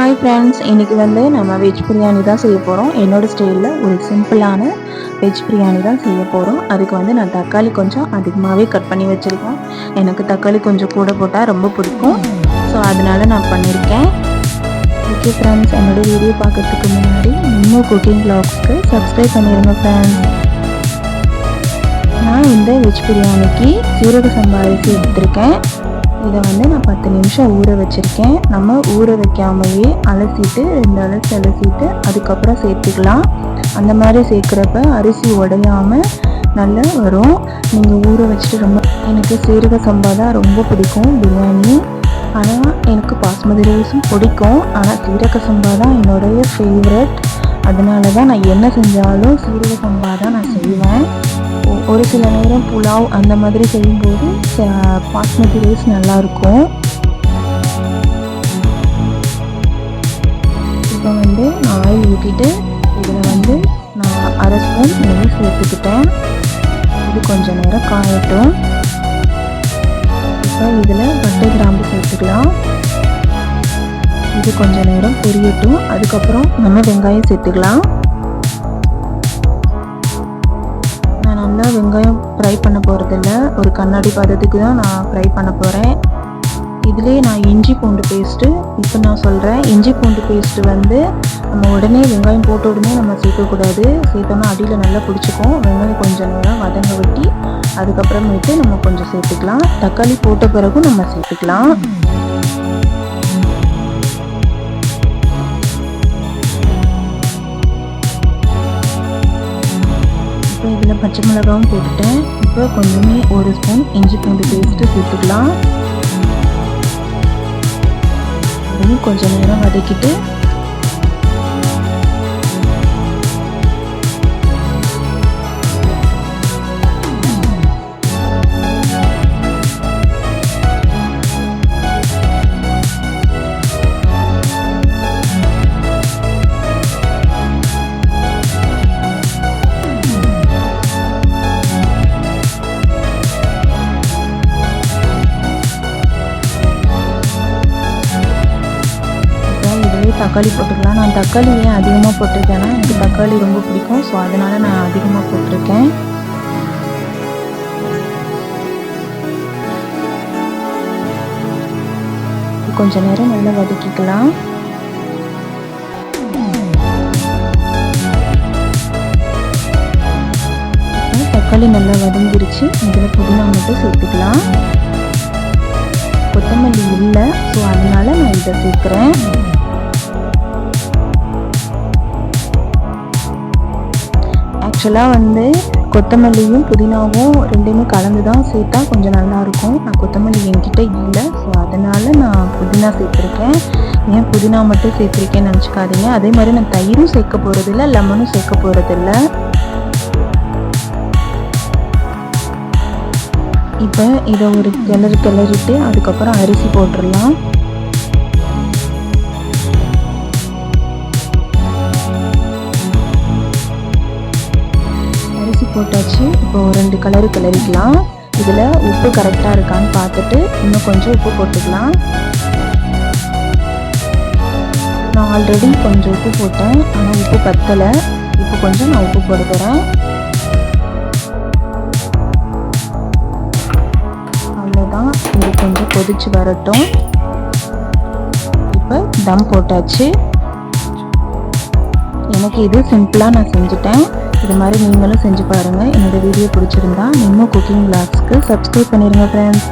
Hi friends, இன்றைக்கி நம்ம veg biryani தான் செய்ய போகிறோம். என்னோடய ஸ்டைலில் ஒரு சிம்பிளான வெஜ் பிரியாணி தான் செய்ய போகிறோம். அதுக்கு நான் தக்காளி கொஞ்சம் அதிகமாகவே கட் பண்ணி வச்சுருக்கேன். எனக்கு தக்காளி கொஞ்சம் கூட போட்டால் ரொம்ப பிடிக்கும். ஸோ அதனால் நான் பண்ணியிருக்கேன். ஓகே ஃப்ரெண்ட்ஸ், என்னோடய வீடியோ பார்க்குறதுக்கு முன்னாடி இன்னும் குக்கிங் வ்ளாக்ஸ்க்கு சப்ஸ்கிரைப் பண்ணிடுங்க ஃப்ரெண்ட்ஸ். நான் இந்த வெஜ் பிரியாணிக்கு சீரக சம்பா அரிசி எடுத்திருக்கேன். இதை நான் 10 நிமிஷம் ஊற வச்சுருக்கேன். நம்ம ஊற வைக்காமையே அலசிட்டு 2 அலசி அலசிட்டு அதுக்கப்புறம் சேர்த்துக்கலாம். அந்த மாதிரி சேர்க்குறப்ப அரிசி உடையாமல் நல்லா வரும். நீங்கள் ஊற வச்சுட்டு எனக்கு சீரக சம்பா தான் ரொம்ப பிடிக்கும் பிரியாணி. ஆனால் எனக்கு பாஸ்மதி ரைஸும் பிடிக்கும். ஆனால் சீரக சம்பா தான் என்னுடைய ஃபேவரட். அதனால தான் நான் என்ன செஞ்சாலும் சீரக சம்பா தான் நான் செய்வேன். ஒரு சில நேரம் புலாவ் அந்த மாதிரி செய்யும்போது பாஸ்மதி ரைஸ் நல்லாயிருக்கும். இப்போ நான் ஆயில் ஊற்றிட்டு இதில் நான் அரை ஸ்பூன் நெய் சேர்த்துக்கிட்டேன். இது கொஞ்சம் நேரம் காயட்டும். இப்போ இதில் பட்டை கிராம்பு சேர்த்துக்கலாம். இது கொஞ்சம் நேரம் பொரியட்டும். அதுக்கப்புறம் நம்ம வெங்காயம் சேர்த்துக்கலாம். நல்லா வெங்காயம் ஃப்ரை பண்ண போகிறதில்ல, ஒரு கண்ணாடி பதத்துக்கு தான் நான் ஃப்ரை பண்ண போகிறேன். இதிலே நான் இஞ்சி பூண்டு பேஸ்ட்டு இப்போ நான் சொல்கிறேன். இஞ்சி பூண்டு பேஸ்ட்டு நம்ம உடனே வெங்காயம் போட்ட உடனே நம்ம சேர்க்கக்கூடாது. சேர்த்தோன்னா அடியில் நல்லா பிடிச்சிக்கும். வெங்காயம் கொஞ்சம் நேரம் வதங்க வெட்டி அதுக்கப்புறமேட்டு நம்ம கொஞ்சம் சேர்த்துக்கலாம். தக்காளி போட்ட பிறகும் நம்ம சேர்த்துக்கலாம். இப்போ இதில் பச்சை மிளகாவும் போட்டுட்டேன். இப்போ கொஞ்சமே 1 ஸ்பூன் இஞ்சி பூண்டு பேஸ்ட்டு சேர்த்துக்கலாம். அதையும் கொஞ்சம் நேரம் வதக்கிட்டு தக்காளி போட்டுக்கலாம். நான் தக்காளி ஏன் அதிகமாக போட்டிருக்கேன்னா எனக்கு தக்காளி ரொம்ப பிடிக்கும். ஸோ அதனால் நான் அதிகமாக போட்டிருக்கேன். கொஞ்ச நேரம் நல்லா வதக்கிக்கலாம். தக்காளி நல்லா வதங்கிருச்சு. இதில் புதினா மட்டும் சேர்த்துக்கலாம். கொத்தமல்லி இல்லை, ஸோ அதனால நான் இதை சேர்க்குறேன். ஆக்சுவலாக கொத்தமல்லியும் புதினாவும் ரெண்டுமே கலந்து தான் சேர்த்தா கொஞ்சம் நல்லாயிருக்கும். நான் கொத்தமல்லி என்கிட்ட இல்லை, ஸோ அதனால் நான் புதினா சேர்த்துருக்கேன். ஏன் புதினா மட்டும் சேர்த்துருக்கேன்னு நினச்சிக்காதீங்க. அதே மாதிரி நான் தயிரும் சேர்க்க போகிறதில்ல, லெமனும் சேர்க்க போகிறதில்ல. இப்போ இதை ஒரு கிளறிட்டு அதுக்கப்புறம் அரிசி போட்டுடலாம். போட்டாச்சு. இப்போ 2 கிளறிக்கலாம். இதில் உப்பு கரெக்டாக இருக்கான்னு பார்த்துட்டு இன்னும் கொஞ்சம் உப்பு போட்டுக்கலாம். நான் ஆல்ரெடி கொஞ்சம் உப்பு போட்டேன், ஆனால் உப்பு பத்தலை. இப்போ கொஞ்சம் நான் உப்பு போட போகிறேன். அவ்வளோதான். இது கொஞ்சம் கொதிச்சு வரட்டும். இப்போ தம் போட்டாச்சு. எனக்கு இது சிம்பிளாக நான் செஞ்சுட்டேன். இது மாதிரி நீங்களும் செஞ்சு பாருங்கள். என்னோடய வீடியோ பிடிச்சிருந்தா இன்னும் குக்கிங் வ்ளாக்ஸ்க்கு சப்ஸ்கிரைப் பண்ணிடுங்க ஃப்ரெண்ட்ஸ்.